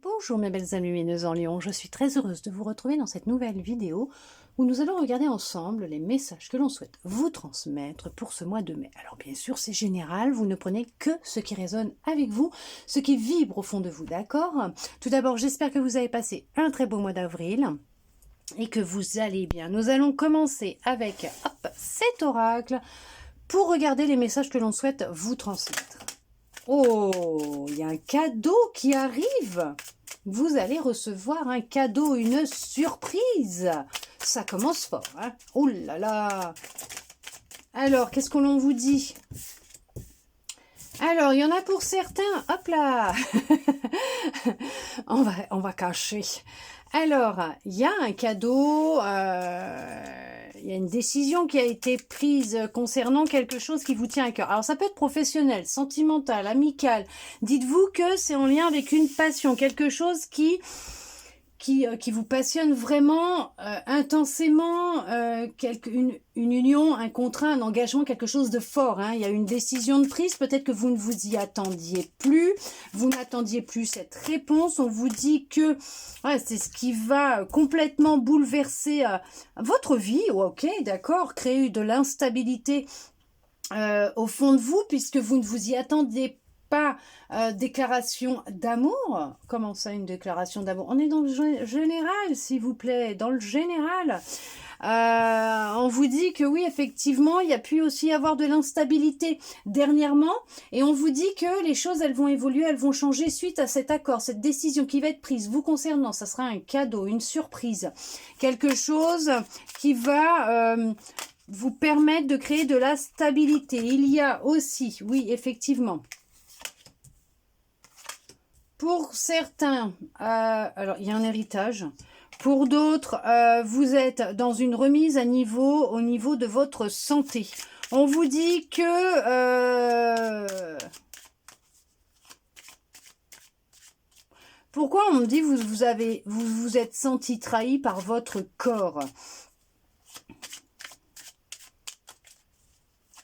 Bonjour mes belles âmes lumineuses en Lion, je suis très heureuse de vous retrouver dans cette nouvelle vidéo où nous allons regarder ensemble les messages que l'on souhaite vous transmettre pour ce mois de mai. Alors bien sûr c'est général, vous ne prenez que ce qui résonne avec vous, ce qui vibre au fond de vous, d'accord? Tout d'abord j'espère que vous avez passé un très beau mois d'avril et que vous allez bien. Nous allons commencer avec cet oracle pour regarder les messages que l'on souhaite vous transmettre. Oh, il y a un cadeau qui arrive. Vous allez recevoir un cadeau, une surprise. Ça commence fort, hein? Oh là là. Alors, qu'est-ce que l'on vous dit? Alors, il y en a pour certains. Hop là. on va cacher. Alors, il y a un cadeau, il y a une décision qui a été prise concernant quelque chose qui vous tient à cœur. Alors, ça peut être professionnel, sentimental, amical. Dites-vous que c'est en lien avec une passion, quelque chose qui vous passionne vraiment intensément, une union, un contrat, un engagement, quelque chose de fort. Hein. Il y a une décision de prise, peut-être que vous ne vous y attendiez plus, vous n'attendiez plus cette réponse. On vous dit que c'est ce qui va complètement bouleverser votre vie. Ok, d'accord, créer de l'instabilité au fond de vous, puisque vous ne vous y attendiez pas. Déclaration d'amour. Comment ça, une déclaration d'amour? On est dans le général, s'il vous plaît, dans le général. On vous dit que oui, effectivement, il y a pu aussi avoir de l'instabilité dernièrement, et on vous dit que les choses, elles vont évoluer, elles vont changer suite à cet accord, cette décision qui va être prise vous concernant. Ça sera un cadeau, une surprise, quelque chose qui va vous permettre de créer de la stabilité. Il y a aussi, oui, effectivement, pour certains, alors il y a un héritage. Pour d'autres, vous êtes dans une remise à niveau au niveau de votre santé. On vous dit que... pourquoi on me dit vous vous êtes senti trahi par votre corps?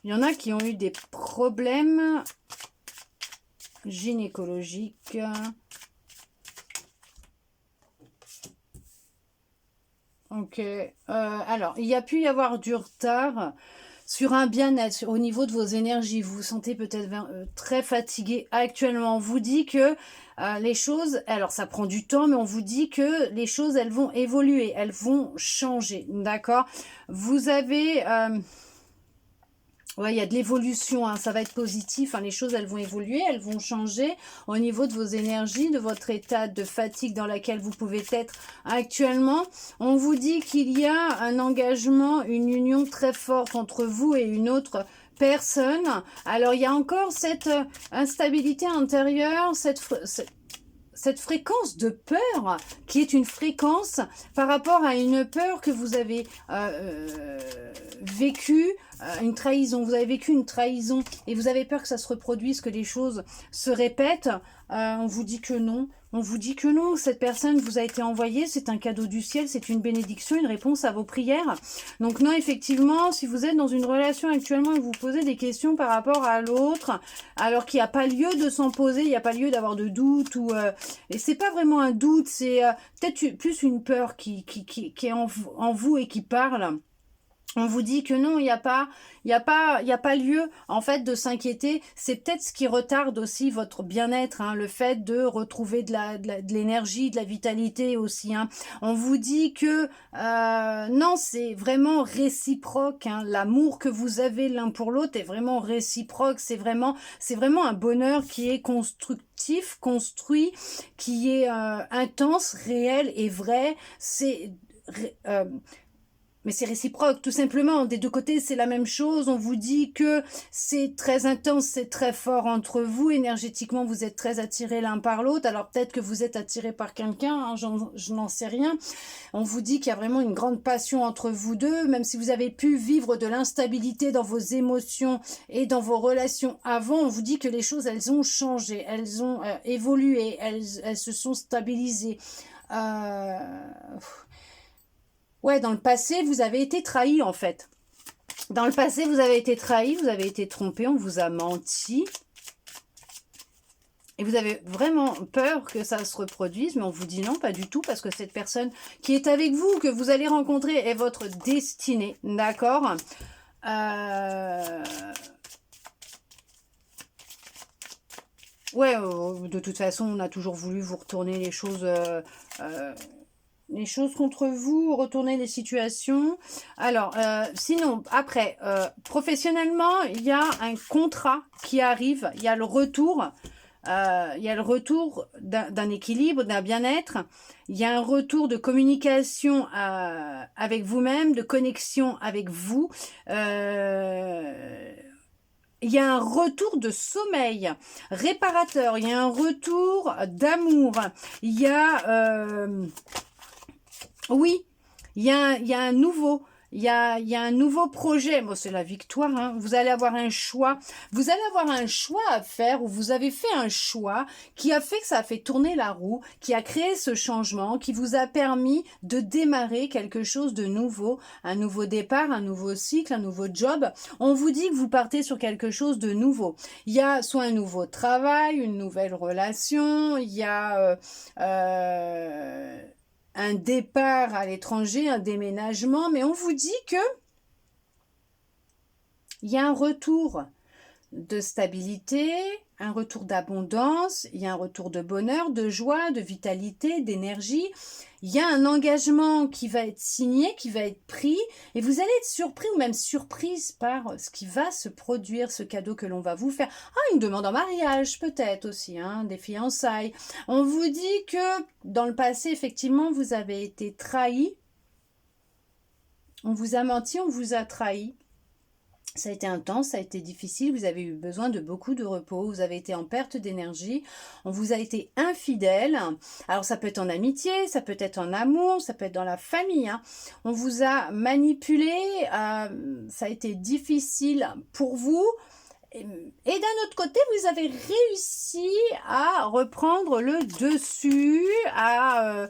Il y en a qui ont eu des problèmes gynécologiques. Ok. Alors, il y a pu y avoir du retard sur un bien-être au niveau de vos énergies. Vous vous sentez peut-être très fatigué actuellement. On vous dit que les choses, alors ça prend du temps, mais on vous dit que les choses, elles vont évoluer, elles vont changer. D'accord? Vous avez... ouais, il y a de l'évolution, hein, ça va être positif, hein, les choses elles vont évoluer, elles vont changer au niveau de vos énergies, de votre état de fatigue dans laquelle vous pouvez être actuellement. On vous dit qu'il y a un engagement, une union très forte entre vous et une autre personne. Alors il y a encore cette instabilité intérieure, cette fréquence de peur qui est une fréquence par rapport à une peur que vous avez vécue, une trahison. Vous avez vécu une trahison et vous avez peur que ça se reproduise, que les choses se répètent. On vous dit que non. On vous dit que non, cette personne vous a été envoyée, c'est un cadeau du ciel, c'est une bénédiction, une réponse à vos prières. Donc non, effectivement, si vous êtes dans une relation actuellement et que vous posez des questions par rapport à l'autre, alors qu'il n'y a pas lieu de s'en poser, il n'y a pas lieu d'avoir de doute, ou et c'est pas vraiment un doute, c'est peut-être plus une peur qui est en vous et qui parle. On vous dit que non, il n'y a pas lieu en fait de s'inquiéter. C'est peut-être ce qui retarde aussi votre bien-être, hein, le fait de retrouver de l'énergie, de la vitalité aussi. Hein. On vous dit que non, c'est vraiment réciproque. Hein. L'amour que vous avez l'un pour l'autre est vraiment réciproque. C'est vraiment un bonheur qui est constructif, construit, qui est intense, réel et vrai. Mais c'est réciproque, tout simplement. Des deux côtés, c'est la même chose. On vous dit que c'est très intense, c'est très fort entre vous. Énergétiquement, vous êtes très attirés l'un par l'autre. Alors peut-être que vous êtes attirés par quelqu'un, hein, je n'en sais rien. On vous dit qu'il y a vraiment une grande passion entre vous deux, même si vous avez pu vivre de l'instabilité dans vos émotions et dans vos relations avant. On vous dit que les choses, elles ont changé, elles ont évolué, elles se sont stabilisées. Ouais, dans le passé, vous avez été trahi, en fait. Dans le passé, vous avez été trahi, vous avez été trompé, on vous a menti. Et vous avez vraiment peur que ça se reproduise, mais on vous dit non, pas du tout, parce que cette personne qui est avec vous, que vous allez rencontrer, est votre destinée, d'accord? Ouais, de toute façon, on a toujours voulu vous retourner les choses contre vous, retourner les situations. Alors, sinon, après, professionnellement, il y a un contrat qui arrive, il y a le retour. Il y a le retour d'un équilibre, d'un bien-être. Il y a un retour de communication avec vous-même, de connexion avec vous. Il y a un retour de sommeil réparateur. Il y a un retour d'amour. Il y a... oui, il y a un nouveau... Il y a un nouveau projet. Bon, c'est la victoire, hein. Vous allez avoir un choix. Vous allez avoir un choix à faire, ou vous avez fait un choix qui a fait que ça a fait tourner la roue, qui a créé ce changement, qui vous a permis de démarrer quelque chose de nouveau, un nouveau départ, un nouveau cycle, un nouveau job. On vous dit que vous partez sur quelque chose de nouveau. Il y a soit un nouveau travail, une nouvelle relation, il y a... un départ à l'étranger, un déménagement, mais on vous dit que il y a un retour de stabilité, un retour d'abondance, il y a un retour de bonheur, de joie, de vitalité, d'énergie. Il y a un engagement qui va être signé, qui va être pris, et vous allez être surpris ou même surprise par ce qui va se produire, ce cadeau que l'on va vous faire. Ah, une demande en mariage peut-être aussi, hein, des fiançailles. On vous dit que dans le passé, effectivement, vous avez été trahi. On vous a menti, on vous a trahi. Ça a été intense, ça a été difficile, vous avez eu besoin de beaucoup de repos, vous avez été en perte d'énergie, on vous a été infidèle. Alors ça peut être en amitié, ça peut être en amour, ça peut être dans la famille, hein. On vous a manipulé, ça a été difficile pour vous. Et d'un autre côté, vous avez réussi à reprendre le dessus, à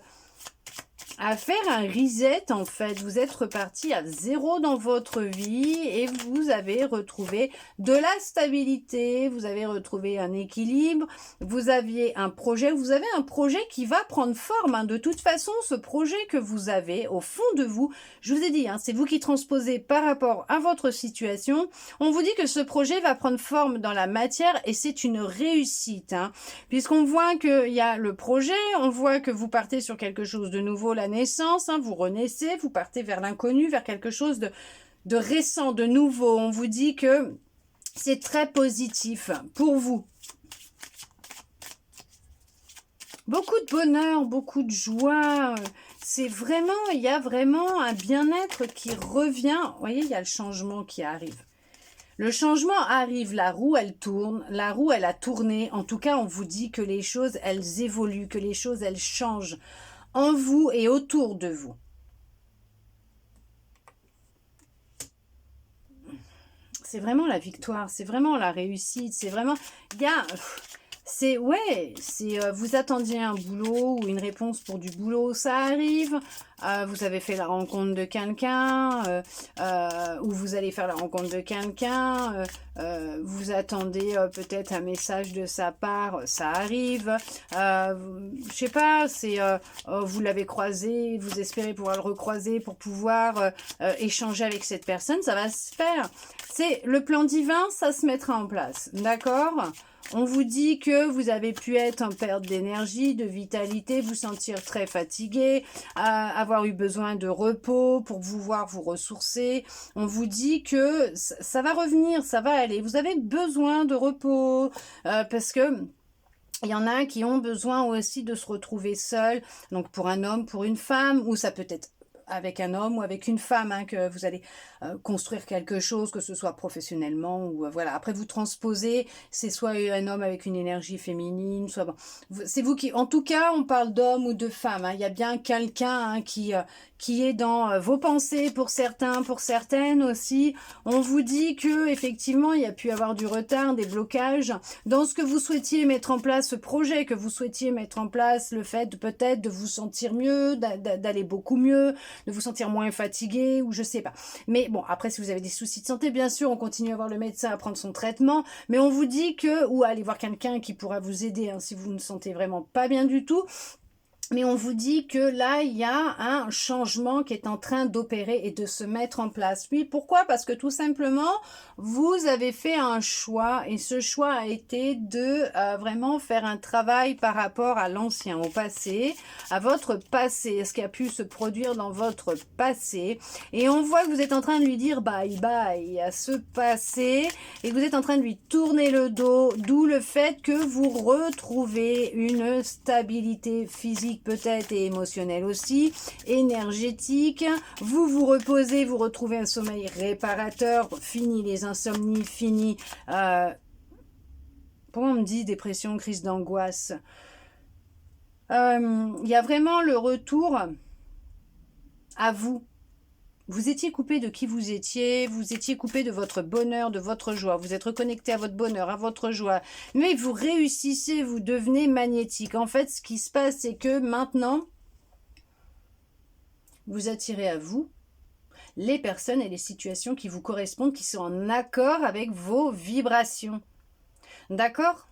faire un reset en fait. Vous êtes reparti à zéro dans votre vie et vous avez retrouvé de la stabilité, vous avez retrouvé un équilibre, vous aviez un projet, vous avez un projet qui va prendre forme, hein. De toute façon, ce projet que vous avez au fond de vous, je vous ai dit, hein, c'est vous qui transposez par rapport à votre situation. On vous dit que ce projet va prendre forme dans la matière et c'est une réussite, hein, puisqu'on voit qu'il y a le projet, on voit que vous partez sur quelque chose de nouveau, la naissance, hein, vous renaissez, vous partez vers l'inconnu, vers quelque chose de récent, de nouveau. On vous dit que c'est très positif pour vous. Beaucoup de bonheur, beaucoup de joie. C'est vraiment, il y a vraiment un bien-être qui revient. Vous voyez, il y a le changement qui arrive. Le changement arrive, la roue, elle tourne, la roue, elle a tourné. En tout cas, on vous dit que les choses, elles évoluent, que les choses, elles changent en vous et autour de vous. C'est vraiment la victoire, c'est vraiment la réussite, c'est vraiment... Il y a... C'est, ouais, c'est, vous attendiez un boulot ou une réponse pour du boulot, ça arrive. Vous avez fait la rencontre de quelqu'un, ou vous allez faire la rencontre de quelqu'un, vous attendez peut-être un message de sa part, ça arrive. Je sais pas, c'est, vous l'avez croisé, vous espérez pouvoir le recroiser pour pouvoir échanger avec cette personne, ça va se faire. C'est le plan divin, ça se mettra en place, d'accord ? On vous dit que vous avez pu être en perte d'énergie, de vitalité, vous sentir très fatigué, avoir eu besoin de repos pour pouvoir vous ressourcer. On vous dit que ça va revenir, ça va aller. Vous avez besoin de repos parce que... Il y en a qui ont besoin aussi de se retrouver seuls, donc pour un homme, pour une femme, ou ça peut être avec un homme ou avec une femme, hein, que vous allez construire quelque chose, que ce soit professionnellement ou voilà. Après vous transposez, c'est soit un homme avec une énergie féminine, soit bon. C'est vous qui, en tout cas, on parle d'homme ou de femme, hein. Il y a bien quelqu'un, hein, qui qui est dans vos pensées pour certains, pour certaines aussi. On vous dit que effectivement il y a pu avoir du retard, des blocages dans ce que vous souhaitiez mettre en place, ce projet que vous souhaitiez mettre en place, le fait peut-être de vous sentir mieux, d'aller beaucoup mieux, de vous sentir moins fatigué ou je sais pas. Mais bon, après si vous avez des soucis de santé, bien sûr, on continue à voir le médecin, à prendre son traitement, mais on vous dit que, ou à aller voir quelqu'un qui pourra vous aider hein, si vous ne sentez vraiment pas bien du tout. Mais on vous dit que là, il y a un changement qui est en train d'opérer et de se mettre en place. Oui, pourquoi? Parce que tout simplement, vous avez fait un choix et ce choix a été de vraiment faire un travail par rapport à l'ancien, au passé, à votre passé, ce qui a pu se produire dans votre passé. Et on voit que vous êtes en train de lui dire bye bye à ce passé et que vous êtes en train de lui tourner le dos, d'où le fait que vous retrouvez une stabilité physique peut-être et émotionnel aussi, énergétique, vous vous reposez, vous retrouvez un sommeil réparateur, fini les insomnies, fini, pourquoi on me dit dépression, crise d'angoisse, il y a vraiment le retour à vous. Vous étiez coupé de qui vous étiez coupé de votre bonheur, de votre joie. Vous êtes reconnecté à votre bonheur, à votre joie. Mais vous réussissez, vous devenez magnétique. En fait, ce qui se passe, c'est que maintenant, vous attirez à vous les personnes et les situations qui vous correspondent, qui sont en accord avec vos vibrations. D'accord ?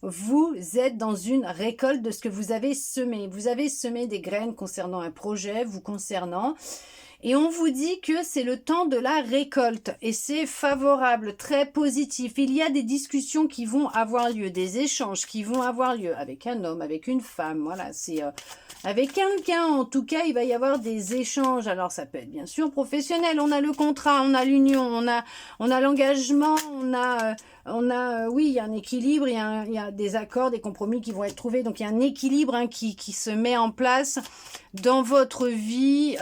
Vous êtes dans une récolte de ce que vous avez semé. Vous avez semé des graines concernant un projet, vous concernant. Et on vous dit que c'est le temps de la récolte. Et c'est favorable, très positif. Il y a des discussions qui vont avoir lieu, des échanges qui vont avoir lieu avec un homme, avec une femme. Voilà, c'est... avec quelqu'un, en tout cas, il va y avoir des échanges. Alors, ça peut être bien sûr professionnel. On a le contrat, on a l'union, on a l'engagement, oui, il y a un équilibre, il y a des accords, des compromis qui vont être trouvés. Donc, il y a un équilibre hein, qui se met en place dans votre vie.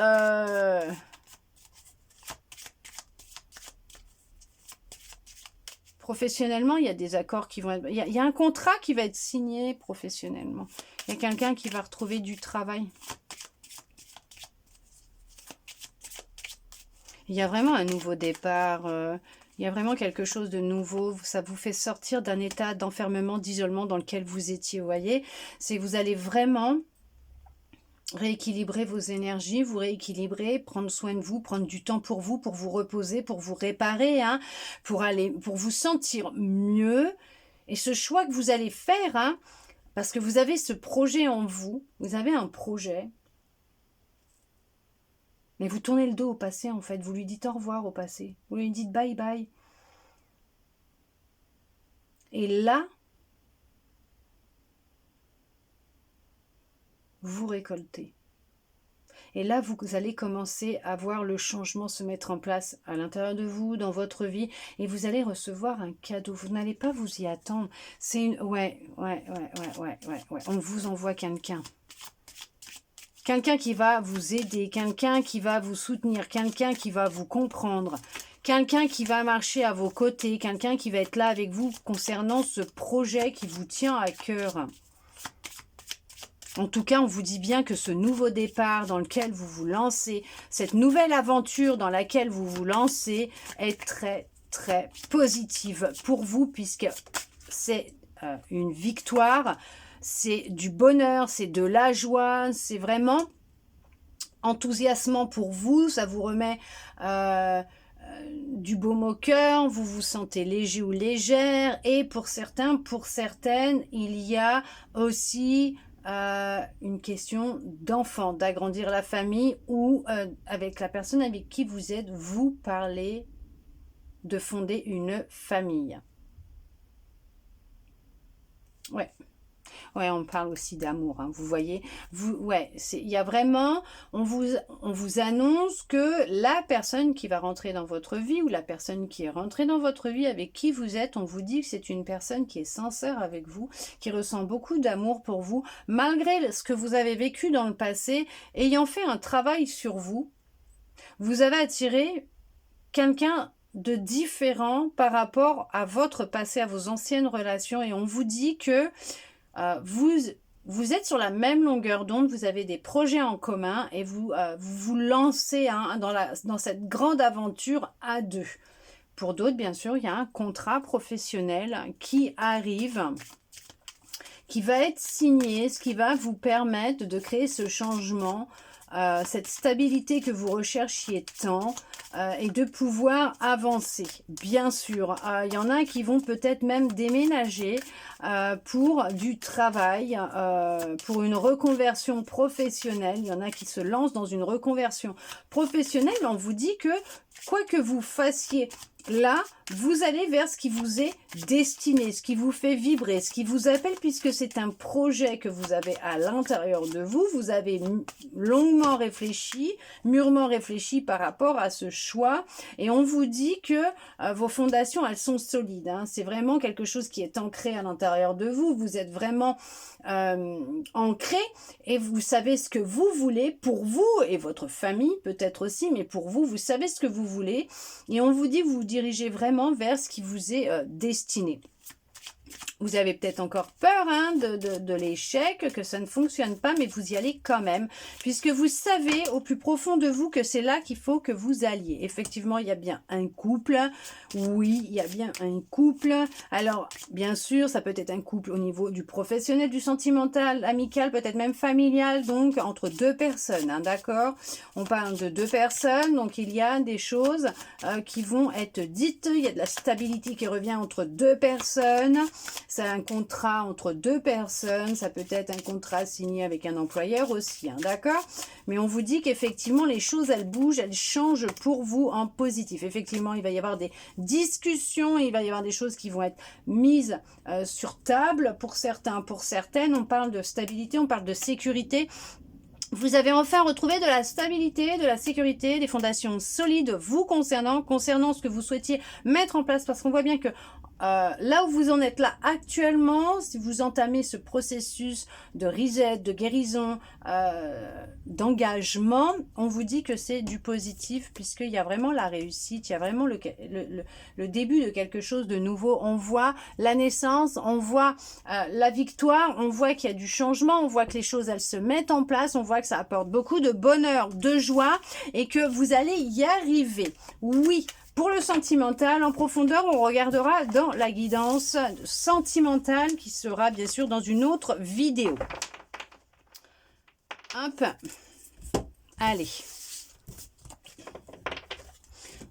Professionnellement, il y a des accords qui vont être... Il y a un contrat qui va être signé professionnellement. Il y a quelqu'un qui va retrouver du travail. Il y a vraiment un nouveau départ. Il y a vraiment quelque chose de nouveau. Ça vous fait sortir d'un état d'enfermement, d'isolement dans lequel vous étiez. Vous voyez, c'est que vous allez vraiment rééquilibrer vos énergies, vous rééquilibrer, prendre soin de vous, prendre du temps pour vous reposer, pour vous réparer, hein, pour vous sentir mieux. Et ce choix que vous allez faire, hein, parce que vous avez ce projet en vous, vous avez un projet, mais vous tournez le dos au passé en fait, vous lui dites au revoir au passé, vous lui dites bye bye. Et là, vous récoltez. Et là, vous allez commencer à voir le changement se mettre en place à l'intérieur de vous, dans votre vie, et vous allez recevoir un cadeau. Vous n'allez pas vous y attendre. C'est une... Ouais. On vous envoie quelqu'un. Quelqu'un qui va vous aider, quelqu'un qui va vous soutenir, quelqu'un qui va vous comprendre, quelqu'un qui va marcher à vos côtés, quelqu'un qui va être là avec vous concernant ce projet qui vous tient à cœur. En tout cas, on vous dit bien que ce nouveau départ dans lequel vous vous lancez, cette nouvelle aventure dans laquelle vous vous lancez est très, très positive pour vous puisque c'est une victoire, c'est du bonheur, c'est de la joie, c'est vraiment enthousiasmant pour vous, ça vous remet du baume au cœur, vous vous sentez léger ou légère et pour certains, pour certaines, il y a aussi... une question d'enfant, d'agrandir la famille ou avec la personne avec qui vous êtes, vous parlez de fonder une famille. Ouais, on parle aussi d'amour, hein, vous voyez. Il y a vraiment, on vous annonce que la personne qui va rentrer dans votre vie ou la personne qui est rentrée dans votre vie avec qui vous êtes, on vous dit que c'est une personne qui est sincère avec vous, qui ressent beaucoup d'amour pour vous, malgré ce que vous avez vécu dans le passé, ayant fait un travail sur vous, vous avez attiré quelqu'un de différent par rapport à votre passé, à vos anciennes relations, et on vous dit que vous vous êtes sur la même longueur d'onde, vous avez des projets en commun et vous lancez hein, dans cette grande aventure à deux. Pour d'autres, bien sûr, il y a un contrat professionnel qui arrive, qui va être signé, ce qui va vous permettre de créer ce changement, cette stabilité que vous recherchiez tant et de pouvoir avancer. Bien sûr, il y en a qui vont peut-être même déménager pour du travail, pour une reconversion professionnelle. Il y en a qui se lancent dans une reconversion professionnelle. On vous dit que quoi que vous fassiez là, vous allez vers ce qui vous est destiné, ce qui vous fait vibrer, ce qui vous appelle, puisque c'est un projet que vous avez à l'intérieur de vous. Vous avez longuement réfléchi, mûrement réfléchi par rapport à ce choix. Et on vous dit que vos fondations, elles sont solides. Hein. C'est vraiment quelque chose qui est ancré à l'intérieur de vous. Vous êtes vraiment ancré et vous savez ce que vous voulez pour vous et votre famille peut-être aussi, mais pour vous, vous savez ce que vous voulez. Et on vous dit, vous vous dirigez vraiment vers ce qui vous est destiné. Vous avez peut-être encore peur hein, de l'échec, que ça ne fonctionne pas, mais vous y allez quand même, puisque vous savez au plus profond de vous que c'est là qu'il faut que vous alliez. Effectivement, il y a bien un couple. Oui, il y a bien un couple. Alors, bien sûr, ça peut être un couple au niveau du professionnel, du sentimental, amical, peut-être même familial, donc entre deux personnes, hein, d'accord? On parle de deux personnes, donc il y a des choses qui vont être dites. Il y a de la stabilité qui revient entre deux personnes. C'est un contrat entre deux personnes, ça peut être un contrat signé avec un employeur aussi, hein, d'accord? Mais on vous dit qu'effectivement, les choses, elles bougent, elles changent pour vous en positif. Effectivement, il va y avoir des discussions, il va y avoir des choses qui vont être mises sur table pour certains, pour certaines. On parle de stabilité, on parle de sécurité. Vous avez enfin retrouvé de la stabilité, de la sécurité, des fondations solides vous concernant ce que vous souhaitiez mettre en place, parce qu'on voit bien que là où vous en êtes là actuellement, si vous entamez ce processus de reset, de guérison, d'engagement, on vous dit que c'est du positif puisqu'il y a vraiment la réussite, il y a vraiment le début de quelque chose de nouveau. On voit la naissance, on voit la victoire, on voit qu'il y a du changement, on voit que les choses elles se mettent en place, on voit que ça apporte beaucoup de bonheur, de joie et que vous allez y arriver. Oui. Pour le sentimental, en profondeur, on regardera dans la guidance sentimentale qui sera bien sûr dans une autre vidéo. Hop. Allez.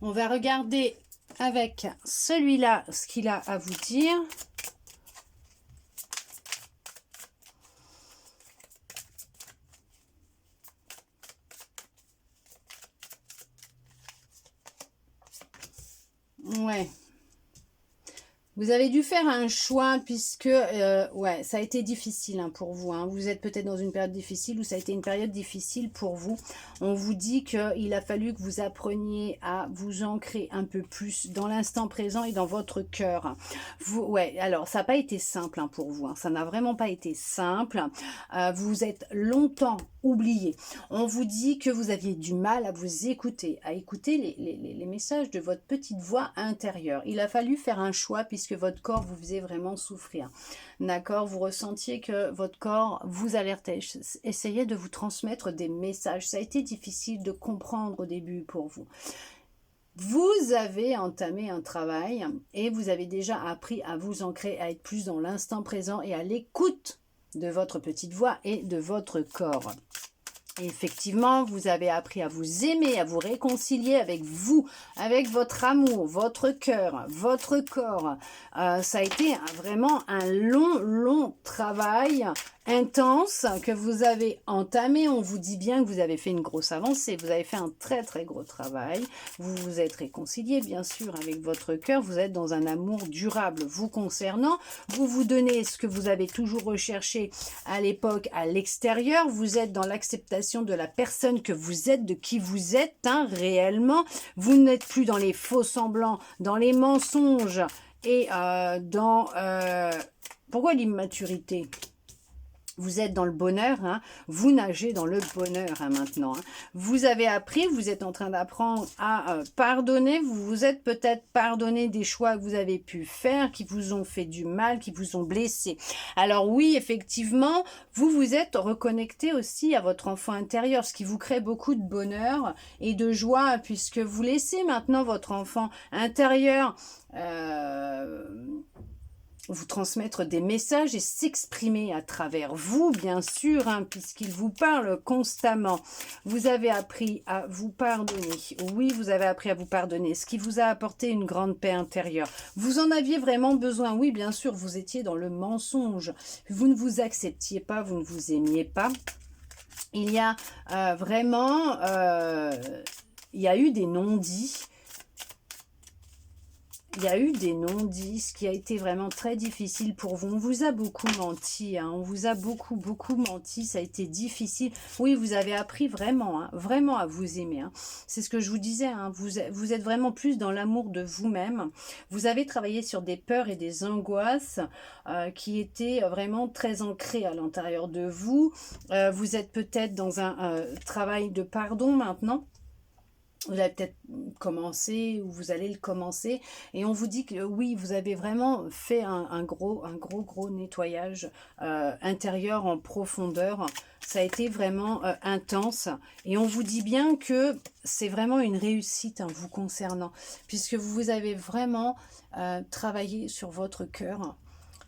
On va regarder avec celui-là ce qu'il a à vous dire. Ouais. Vous avez dû faire un choix puisque, ouais, ça a été difficile hein, pour vous. Hein. Vous êtes peut-être dans une période difficile ou ça a été une période difficile pour vous. On vous dit qu'il a fallu que vous appreniez à vous ancrer un peu plus dans l'instant présent et dans votre cœur. Ouais, alors ça n'a pas été simple hein, pour vous. Hein. Ça n'a vraiment pas été simple. Vous vous êtes longtemps oublié. On vous dit que vous aviez du mal à vous écouter, à écouter les messages de votre petite voix intérieure. Il a fallu faire un choix puisque votre corps vous faisait vraiment souffrir. D'accord? Vous ressentiez que votre corps vous alertait, essayait de vous transmettre des messages. Ça a été difficile de comprendre au début pour vous. Vous avez entamé un travail et vous avez déjà appris à vous ancrer, à être plus dans l'instant présent et à l'écoute de votre petite voix et de votre corps. Et effectivement, vous avez appris à vous aimer, à vous réconcilier avec vous, avec votre amour, votre cœur, votre corps. Ça a été vraiment un long travail intense que vous avez entamé. On vous dit bien que vous avez fait une grosse avancée. Vous avez fait un très gros travail. Vous vous êtes réconcilié, bien sûr, avec votre cœur. Vous êtes dans un amour durable vous concernant. Vous vous donnez ce que vous avez toujours recherché à l'époque à l'extérieur. Vous êtes dans l'acceptation de la personne que vous êtes, de qui vous êtes hein, réellement. Vous n'êtes plus dans les faux semblants, dans les mensonges et dans... pourquoi l'immaturité ? Vous êtes dans le bonheur, hein. Vous nagez dans le bonheur hein, maintenant. Hein. Vous avez appris, vous êtes en train d'apprendre à pardonner. Vous vous êtes peut-être pardonné des choix que vous avez pu faire, qui vous ont fait du mal, qui vous ont blessé. Alors oui, effectivement, vous vous êtes reconnecté aussi à votre enfant intérieur, ce qui vous crée beaucoup de bonheur et de joie, puisque vous laissez maintenant votre enfant intérieur vous transmettre des messages et s'exprimer à travers vous, bien sûr, hein, puisqu'il vous parle constamment. Vous avez appris à vous pardonner. Oui, vous avez appris à vous pardonner, ce qui vous a apporté une grande paix intérieure. Vous en aviez vraiment besoin. Oui, bien sûr, vous étiez dans le mensonge. Vous ne vous acceptiez pas, vous ne vous aimiez pas. Il y a vraiment... il y a eu des non-dits. Il y a eu des non-dits, ce qui a été vraiment très difficile pour vous. On vous a beaucoup menti, hein. On vous a beaucoup menti, ça a été difficile. Oui, vous avez appris vraiment, hein, vraiment à vous aimer. Hein. C'est ce que je vous disais, hein. Vous êtes vraiment plus dans l'amour de vous-même. Vous avez travaillé sur des peurs et des angoisses qui étaient vraiment très ancrées à l'intérieur de vous. Vous êtes peut-être dans un travail de pardon maintenant. Vous avez peut-être commencé ou vous allez le commencer et on vous dit que oui, vous avez vraiment fait un gros nettoyage intérieur en profondeur. Ça a été vraiment intense et on vous dit bien que c'est vraiment une réussite hein, vous concernant puisque vous avez vraiment travaillé sur votre cœur,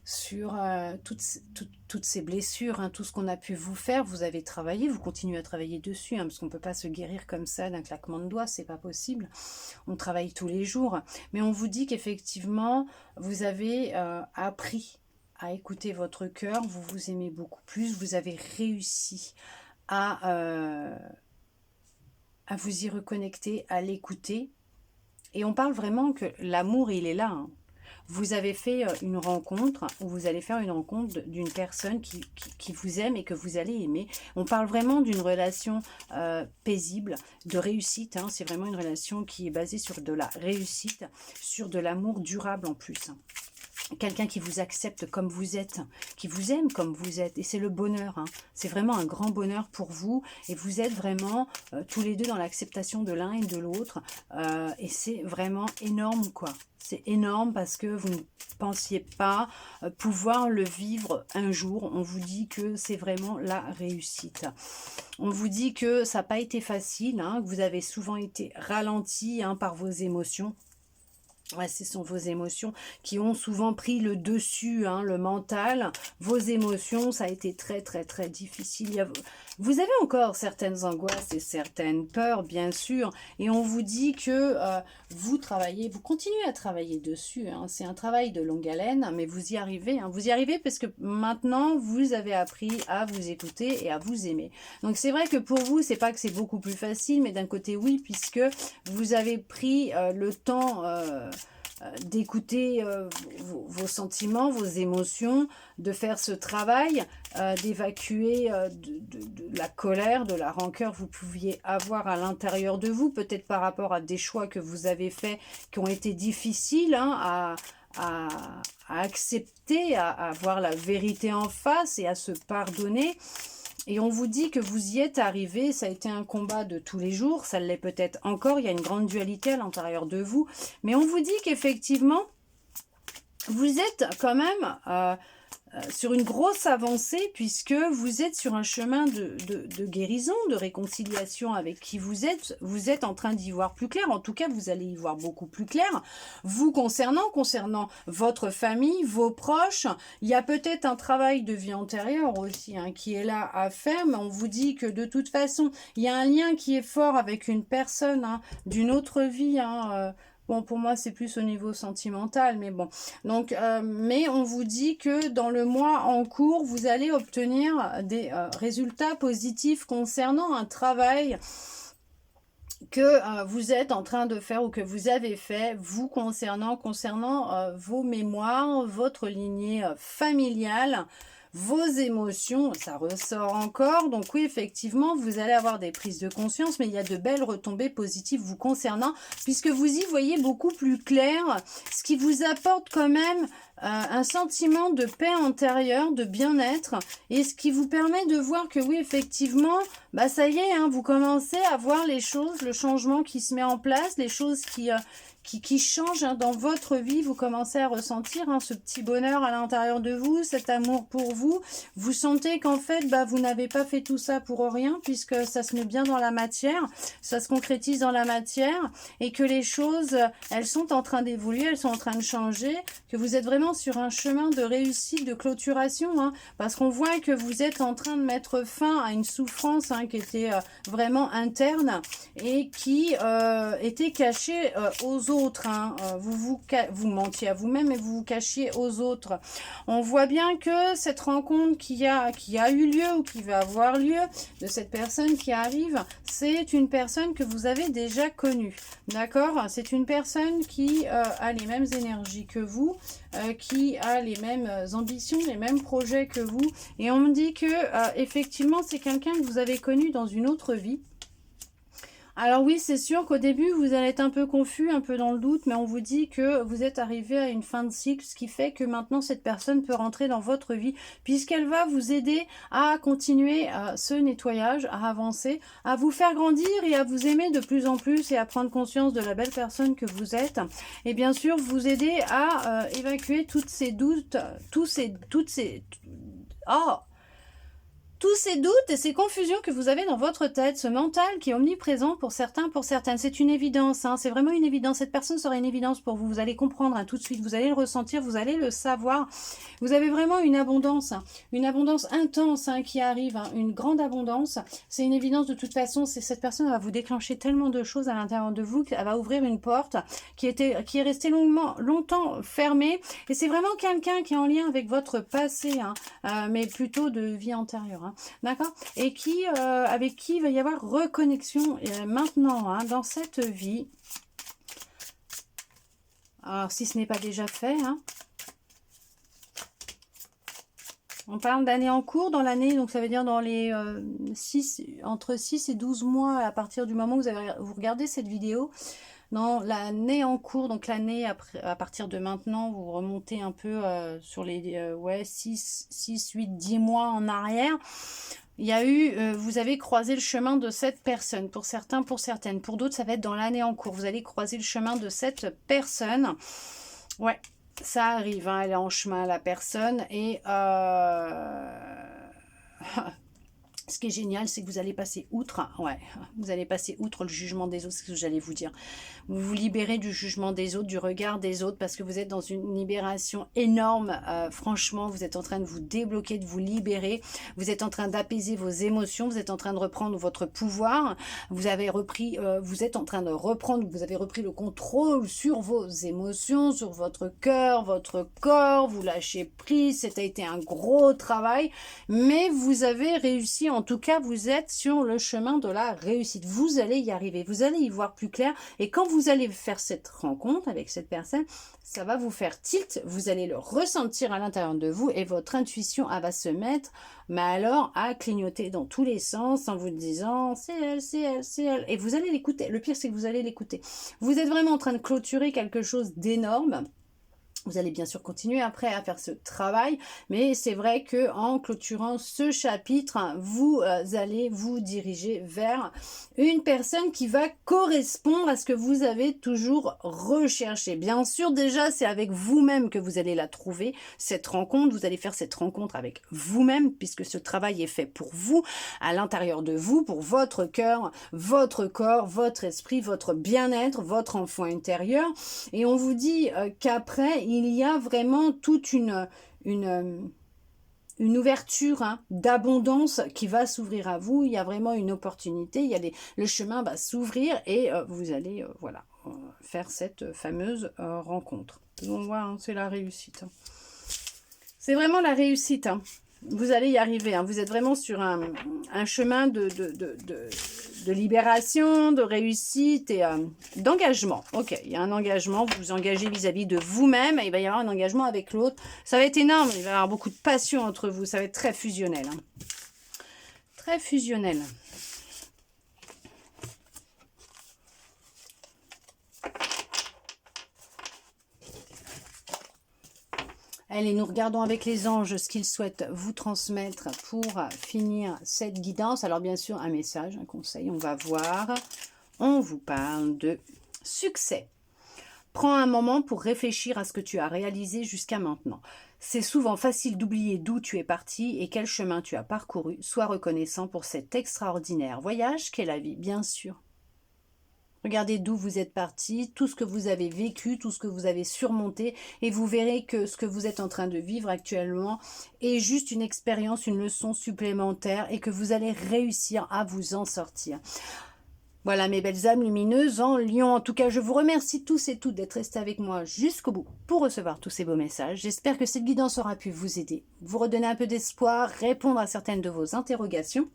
sur toutes ces blessures, hein, tout ce qu'on a pu vous faire, vous avez travaillé, vous continuez à travailler dessus, hein, parce qu'on ne peut pas se guérir comme ça d'un claquement de doigts, c'est pas possible. On travaille tous les jours, mais on vous dit qu'effectivement, vous avez appris à écouter votre cœur, vous vous aimez beaucoup plus, vous avez réussi à vous y reconnecter, à l'écouter, et on parle vraiment que l'amour, il est là, hein. Vous avez fait une rencontre, ou vous allez faire une rencontre d'une personne qui vous aime et que vous allez aimer. On parle vraiment d'une relation paisible, de réussite. Hein. C'est vraiment une relation qui est basée sur de la réussite, sur de l'amour durable en plus. Quelqu'un qui vous accepte comme vous êtes, qui vous aime comme vous êtes. Et c'est le bonheur. Hein. C'est vraiment un grand bonheur pour vous. Et vous êtes vraiment tous les deux dans l'acceptation de l'un et de l'autre. Et c'est vraiment énorme, quoi. C'est énorme parce que vous ne pensiez pas pouvoir le vivre un jour. On vous dit que c'est vraiment la réussite. On vous dit que ça n'a pas été facile, hein, que vous avez souvent été ralenti hein, par vos émotions. Ouais, ce sont vos émotions qui ont souvent pris le dessus, hein, le mental. Vos émotions, ça a été très difficile. Vous avez encore certaines angoisses et certaines peurs, bien sûr. Et on vous dit que vous continuez à travailler dessus. Hein. C'est un travail de longue haleine, mais vous y arrivez. Hein. Vous y arrivez parce que maintenant, vous avez appris à vous écouter et à vous aimer. Donc c'est vrai que pour vous, c'est pas que c'est beaucoup plus facile, mais d'un côté, oui, puisque vous avez pris le temps... d'écouter vos sentiments, vos émotions, de faire ce travail, d'évacuer de la colère, de la rancœur que vous pouviez avoir à l'intérieur de vous, peut-être par rapport à des choix que vous avez faits qui ont été difficiles hein, à accepter, à voir la vérité en face et à se pardonner. Et on vous dit que vous y êtes arrivé, ça a été un combat de tous les jours, ça l'est peut-être encore, il y a une grande dualité à l'intérieur de vous, mais on vous dit qu'effectivement, vous êtes quand même sur une grosse avancée puisque vous êtes sur un chemin de guérison, de réconciliation avec qui vous êtes en train d'y voir plus clair, en tout cas vous allez y voir beaucoup plus clair, vous concernant votre famille, vos proches, il y a peut-être un travail de vie antérieure aussi hein, qui est là à faire, mais on vous dit que de toute façon, il y a un lien qui est fort avec une personne hein, d'une autre vie, hein, bon, pour moi, c'est plus au niveau sentimental, mais bon. Donc, mais on vous dit que dans le mois en cours, vous allez obtenir des résultats positifs concernant un travail que vous êtes en train de faire ou que vous avez fait, vous concernant vos mémoires, votre lignée familiale. vos émotions, ça ressort encore. Donc oui, effectivement, vous allez avoir des prises de conscience, mais il y a de belles retombées positives vous concernant, puisque vous y voyez beaucoup plus clair, ce qui vous apporte quand même un sentiment de paix intérieure, de bien-être, et ce qui vous permet de voir que oui, effectivement, bah ça y est, hein, vous commencez à voir les choses, le changement qui se met en place, les choses qui changent hein, dans votre vie. Vous commencez à ressentir hein, ce petit bonheur à l'intérieur de vous, cet amour pour vous. Vous sentez qu'en fait, bah, vous n'avez pas fait tout ça pour rien, puisque ça se met bien dans la matière, ça se concrétise dans la matière, et que les choses, elles sont en train d'évoluer, elles sont en train de changer, que vous êtes vraiment sur un chemin de réussite, de clôturation, hein, parce qu'on voit que vous êtes en train de mettre fin à une souffrance hein, qui était vraiment interne et qui était cachée aux autres. Hein. Vous mentiez à vous-même et vous vous cachiez aux autres. On voit bien que cette rencontre qui a eu lieu ou qui va avoir lieu de cette personne qui arrive, c'est une personne que vous avez déjà connue. D'accord? C'est une personne qui a les mêmes énergies que vous, qui a les mêmes ambitions, les mêmes projets que vous. Et on me dit que effectivement, c'est quelqu'un que vous avez connu dans une autre vie. Alors oui, c'est sûr qu'au début, vous allez être un peu confus, un peu dans le doute, mais on vous dit que vous êtes arrivé à une fin de cycle, ce qui fait que maintenant, cette personne peut rentrer dans votre vie, puisqu'elle va vous aider à continuer ce nettoyage, à avancer, à vous faire grandir et à vous aimer de plus en plus et à prendre conscience de la belle personne que vous êtes. Et bien sûr, vous aider à évacuer toutes ces doutes, tous ces doutes et ces confusions que vous avez dans votre tête, ce mental qui est omniprésent pour certains, pour certaines. C'est une évidence, hein, c'est vraiment une évidence. Cette personne sera une évidence pour vous. Vous allez comprendre hein, tout de suite, vous allez le ressentir, vous allez le savoir. Vous avez vraiment une abondance intense hein, qui arrive, hein, une grande abondance. C'est une évidence de toute façon. Cette personne va vous déclencher tellement de choses à l'intérieur de vous qu'elle va ouvrir une porte qui est restée longtemps fermée. Et c'est vraiment quelqu'un qui est en lien avec votre passé, hein, mais plutôt de vie antérieure. Hein. D'accord? Et avec qui il va y avoir reconnexion maintenant, hein, dans cette vie. Alors, si ce n'est pas déjà fait, hein. On parle d'année en cours dans l'année, donc ça veut dire dans les entre 6 et 12 mois à partir du moment où vous regardez cette vidéo. Dans l'année en cours, donc l'année à partir de maintenant, vous remontez un peu sur les 6, 8, 10 mois en arrière. Il y a eu, vous avez croisé le chemin de cette personne, pour certains, pour certaines. Pour d'autres, ça va être dans l'année en cours. Vous allez croiser le chemin de cette personne. Ouais, ça arrive, hein, elle est en chemin, la personne. Et ce qui est génial, c'est que vous allez passer outre, ouais, vous allez passer outre le jugement des autres, c'est ce que j'allais vous dire. Vous vous libérez du jugement des autres, du regard des autres, parce que vous êtes dans une libération énorme. Franchement, vous êtes en train de vous débloquer, de vous libérer. Vous êtes en train d'apaiser vos émotions, vous êtes en train de reprendre votre pouvoir. Vous êtes en train de reprendre, vous avez repris le contrôle sur vos émotions, sur votre cœur, votre corps. Vous lâchez prise, ça a été un gros travail, mais vous avez réussi. En tout cas, vous êtes sur le chemin de la réussite. Vous allez y arriver, vous allez y voir plus clair. Et quand vous allez faire cette rencontre avec cette personne, ça va vous faire tilt. Vous allez le ressentir à l'intérieur de vous et votre intuition va se mettre, mais alors, à clignoter dans tous les sens en vous disant c'est elle, c'est elle, c'est elle. Et vous allez l'écouter. Le pire, c'est que vous allez l'écouter. Vous êtes vraiment en train de clôturer quelque chose d'énorme. Vous allez bien sûr continuer après à faire ce travail, mais c'est vrai que en clôturant ce chapitre, vous allez vous diriger vers une personne qui va correspondre à ce que vous avez toujours recherché. Bien sûr, déjà, c'est avec vous-même que vous allez la trouver, cette rencontre. Vous allez faire cette rencontre avec vous-même, puisque ce travail est fait pour vous, à l'intérieur de vous, pour votre cœur, votre corps, votre esprit, votre bien-être, votre enfant intérieur. Et on vous dit qu'après, il y a vraiment toute une ouverture hein, d'abondance qui va s'ouvrir à vous. Il y a vraiment une opportunité. Le chemin va s'ouvrir et vous allez faire cette fameuse rencontre. On voit, hein, c'est la réussite. C'est vraiment la réussite. Hein. Vous allez y arriver. Hein. Vous êtes vraiment sur un chemin de libération, de réussite et d'engagement. Ok, il y a un engagement. Vous vous engagez vis-à-vis de vous-même. Et il va y avoir un engagement avec l'autre. Ça va être énorme. Il va y avoir beaucoup de passion entre vous. Ça va être très fusionnel. Hein. Très fusionnel. Allez, nous regardons avec les anges ce qu'ils souhaitent vous transmettre pour finir cette guidance. Alors bien sûr, un message, un conseil, on va voir. On vous parle de succès. Prends un moment pour réfléchir à ce que tu as réalisé jusqu'à maintenant. C'est souvent facile d'oublier d'où tu es parti et quel chemin tu as parcouru. Sois reconnaissant pour cet extraordinaire voyage qu'est la vie, bien sûr. Regardez d'où vous êtes parti, tout ce que vous avez vécu, tout ce que vous avez surmonté et vous verrez que ce que vous êtes en train de vivre actuellement est juste une expérience, une leçon supplémentaire et que vous allez réussir à vous en sortir. Voilà mes belles âmes lumineuses en Lion. En tout cas, je vous remercie tous et toutes d'être restés avec moi jusqu'au bout pour recevoir tous ces beaux messages. J'espère que cette guidance aura pu vous aider, vous redonner un peu d'espoir, répondre à certaines de vos interrogations.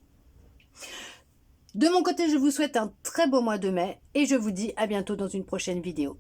De mon côté, je vous souhaite un très beau mois de mai et je vous dis à bientôt dans une prochaine vidéo.